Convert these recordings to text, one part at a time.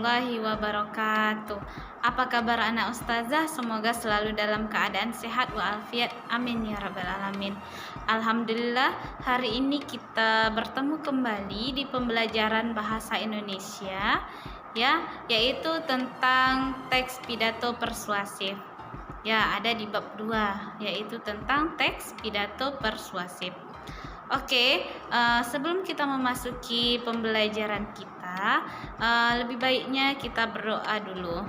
warahmatullahi wabarakatuh. Apa kabar anak ustazah? Semoga selalu dalam keadaan sehat walafiat. Amin ya rabbal alamin. Alhamdulillah, hari ini kita bertemu kembali di pembelajaran bahasa Indonesia yaitu tentang teks pidato persuasif. Ada di bab 2 yaitu tentang teks pidato persuasif. Oke, sebelum kita memasuki pembelajaran kita, lebih baiknya kita berdoa dulu.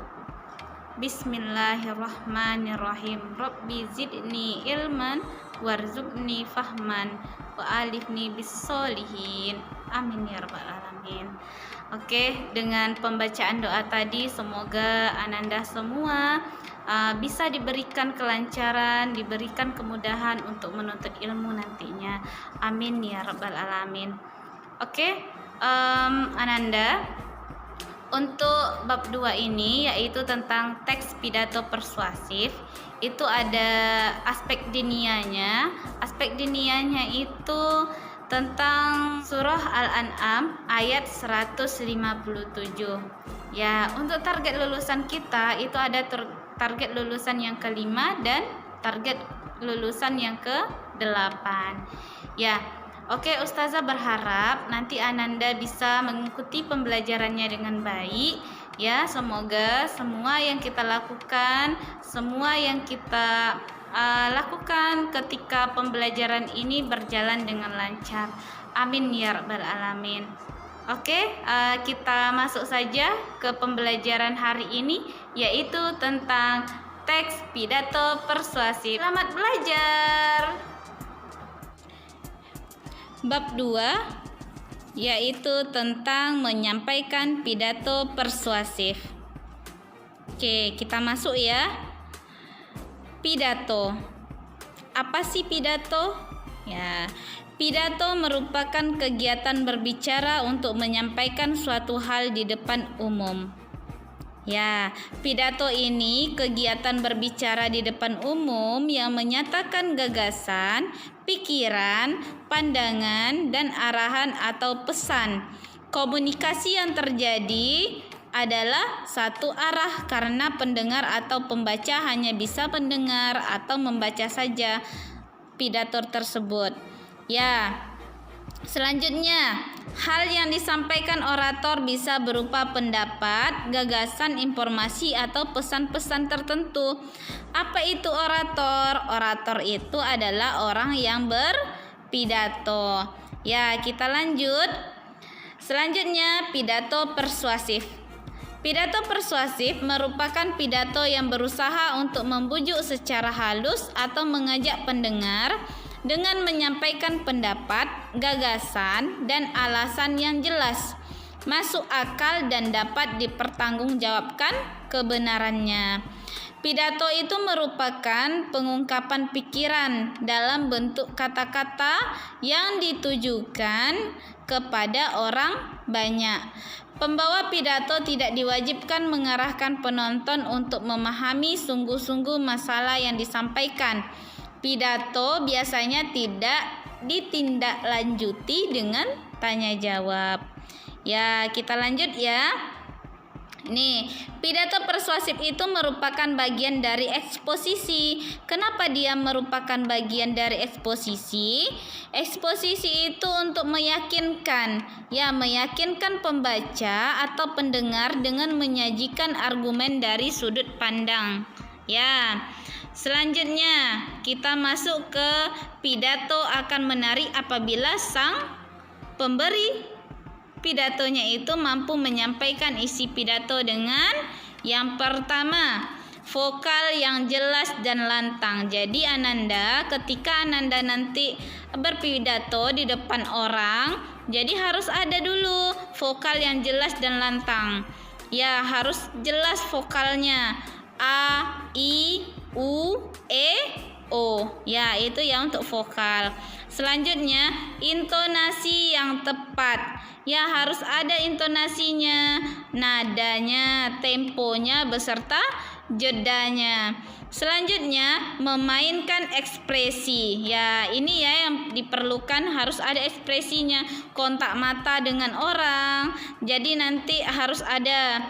Bismillahirrahmanirrahim. Rabbi zidni ilman warzuqni fahman wa alifni bis-solihin. Amin ya rabbal alamin. Oke, dengan pembacaan doa tadi semoga ananda semua bisa diberikan kelancaran, diberikan kemudahan untuk menuntut ilmu nantinya. Amin ya rabbal alamin. Oke, ananda, untuk bab 2 ini yaitu tentang teks pidato persuasif, itu ada aspek dinianya. Aspek dinianya itu tentang surah Al-An'am ayat 157. Untuk target lulusan kita itu ada target lulusan yang ke-5 dan target lulusan yang ke-8. Oke, ustazah berharap nanti ananda bisa mengikuti pembelajarannya dengan baik. Semoga semua yang kita lakukan, lakukan ketika pembelajaran ini berjalan dengan lancar. Amin ya rabbal alamin. Oke, kita masuk saja ke pembelajaran hari ini yaitu tentang teks pidato persuasif. Selamat belajar. Bab 2 yaitu tentang menyampaikan pidato persuasif. Oke, kita masuk ya. Pidato. Apa sih pidato? Pidato merupakan kegiatan berbicara untuk menyampaikan suatu hal di depan umum. Pidato ini kegiatan berbicara di depan umum yang menyatakan gagasan, pikiran, pandangan, dan arahan atau pesan. Komunikasi yang terjadi adalah satu arah karena pendengar atau pembaca hanya bisa mendengar atau membaca saja pidato tersebut. Selanjutnya, hal yang disampaikan orator bisa berupa pendapat, gagasan, informasi, atau pesan-pesan tertentu. Apa itu orator? Orator itu adalah orang yang berpidato. Kita lanjut. Selanjutnya, pidato persuasif. Pidato persuasif merupakan pidato yang berusaha untuk membujuk secara halus atau mengajak pendengar dengan menyampaikan pendapat, gagasan, dan alasan yang jelas, masuk akal, dan dapat dipertanggungjawabkan kebenarannya. Pidato itu merupakan pengungkapan pikiran dalam bentuk kata-kata yang ditujukan kepada orang banyak. Pembawa pidato tidak diwajibkan mengarahkan penonton untuk memahami sungguh-sungguh masalah yang disampaikan. Pidato biasanya tidak ditindaklanjuti dengan tanya jawab. Kita lanjut ya. Pidato persuasif itu merupakan bagian dari eksposisi. Kenapa dia merupakan bagian dari eksposisi? Eksposisi itu untuk meyakinkan pembaca atau pendengar dengan menyajikan argumen dari sudut pandang. Selanjutnya kita masuk ke pidato akan menarik apabila sang pemberi pidatonya itu mampu menyampaikan isi pidato dengan yang pertama, vokal yang jelas dan lantang. Jadi ananda, ketika ananda nanti berpidato di depan orang, jadi harus ada dulu vokal yang jelas dan lantang. Harus jelas vokalnya. A, I, U, E, O. Itu untuk vokal. Selanjutnya, intonasi yang tepat. Harus ada intonasinya, nadanya, temponya beserta jedanya. Selanjutnya, memainkan ekspresi. Ya, ini ya yang diperlukan, harus ada ekspresinya, kontak mata dengan orang. Jadi nanti harus ada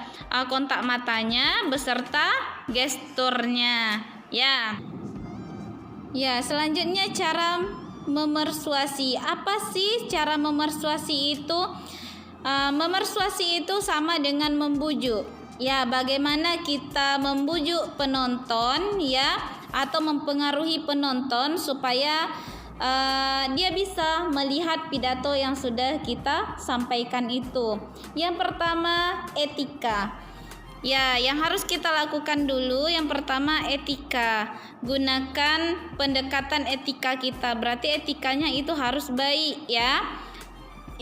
kontak matanya beserta gesturnya. Ya. Ya, selanjutnya cara memersuasi. Apa sih cara memersuasi itu? Memersuasi itu sama dengan membujuk. Ya, bagaimana kita membujuk penonton ya, atau mempengaruhi penonton supaya dia bisa melihat pidato yang sudah kita sampaikan itu. Yang pertama, etika. Ya, yang harus kita lakukan dulu yang pertama etika. Gunakan pendekatan etika kita. Berarti etikanya itu harus baik ya.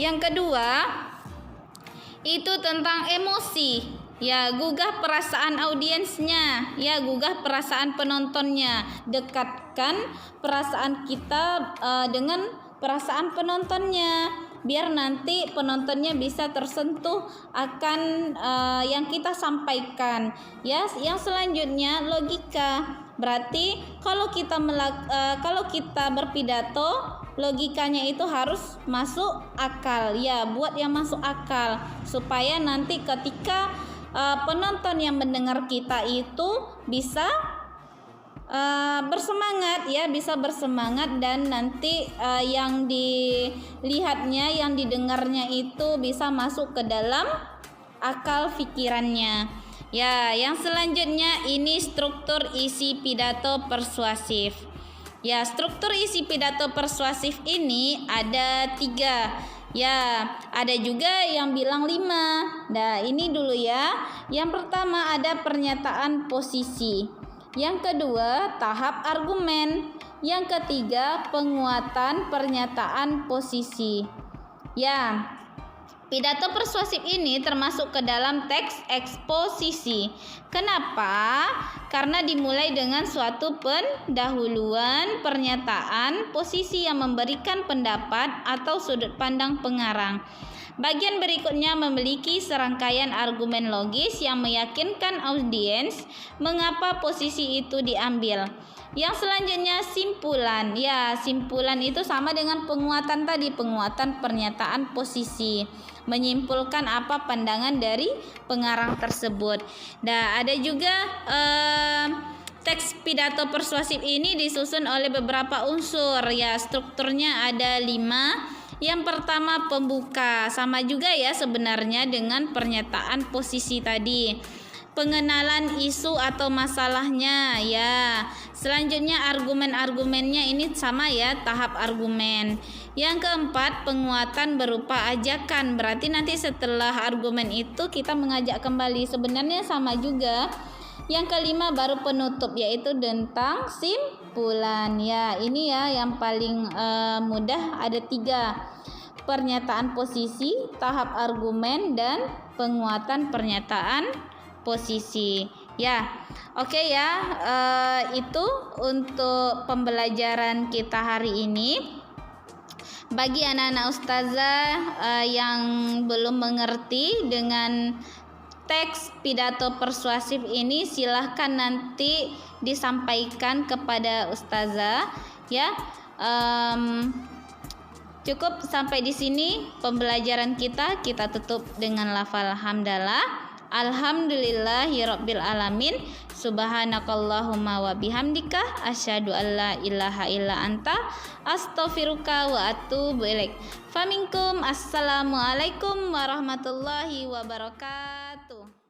Yang kedua, itu tentang emosi. Ya, gugah perasaan audiensnya, ya, gugah perasaan penontonnya. Dekatkan perasaan kita dengan perasaan penontonnya, biar nanti penontonnya bisa tersentuh akan yang kita sampaikan. Ya, yang selanjutnya logika. Berarti kalau kita berpidato, logikanya itu harus masuk akal. Ya, buat yang masuk akal supaya nanti ketika penonton yang mendengar kita itu bisa bersemangat ya, bisa bersemangat, dan nanti yang dilihatnya, yang didengarnya itu bisa masuk ke dalam akal pikirannya. Ya, yang selanjutnya ini struktur isi pidato persuasif. Ya, struktur isi pidato persuasif ini ada 3. Ya, ada juga yang bilang 5. Nah, ini dulu ya. Yang pertama ada pernyataan posisi. Yang kedua, tahap argumen. Yang ketiga, penguatan pernyataan posisi. Ya, pidato persuasif ini termasuk ke dalam teks eksposisi. Kenapa? Karena dimulai dengan suatu pendahuluan pernyataan posisi yang memberikan pendapat atau sudut pandang pengarang. Bagian berikutnya memiliki serangkaian argumen logis yang meyakinkan audiens mengapa posisi itu diambil. Yang selanjutnya simpulan. Ya, simpulan itu sama dengan penguatan tadi, penguatan pernyataan posisi. Menyimpulkan apa pandangan dari pengarang tersebut. Nah, ada juga teks pidato persuasif ini disusun oleh beberapa unsur. Ya, strukturnya ada 5. Yang pertama pembuka, sama juga ya sebenarnya dengan pernyataan posisi tadi. Pengenalan isu atau masalahnya ya. Selanjutnya argumen-argumennya ini sama ya, tahap argumen. Yang keempat penguatan berupa ajakan. Berarti nanti setelah argumen itu kita mengajak kembali. Sebenarnya sama juga. Yang kelima baru penutup, yaitu tentang simpulan. Ya, ini ya yang paling mudah, ada 3. Pernyataan posisi, tahap argumen, dan penguatan pernyataan posisi. Ya, oke ya, itu untuk pembelajaran kita hari ini. Bagi anak-anak ustazah yang belum mengerti dengan teks pidato persuasif ini, silahkan nanti disampaikan kepada ustazah ya. Cukup sampai di sini pembelajaran kita tutup dengan lafal hamdalah. Alhamdulillahirabbil alamin. Subhanakallahumma wa bihamdika asyhadu an la ilaha illa anta astaghfiruka wa atubu ilaik. Faminkum. Assalamualaikum warahmatullahi wabarakatuh.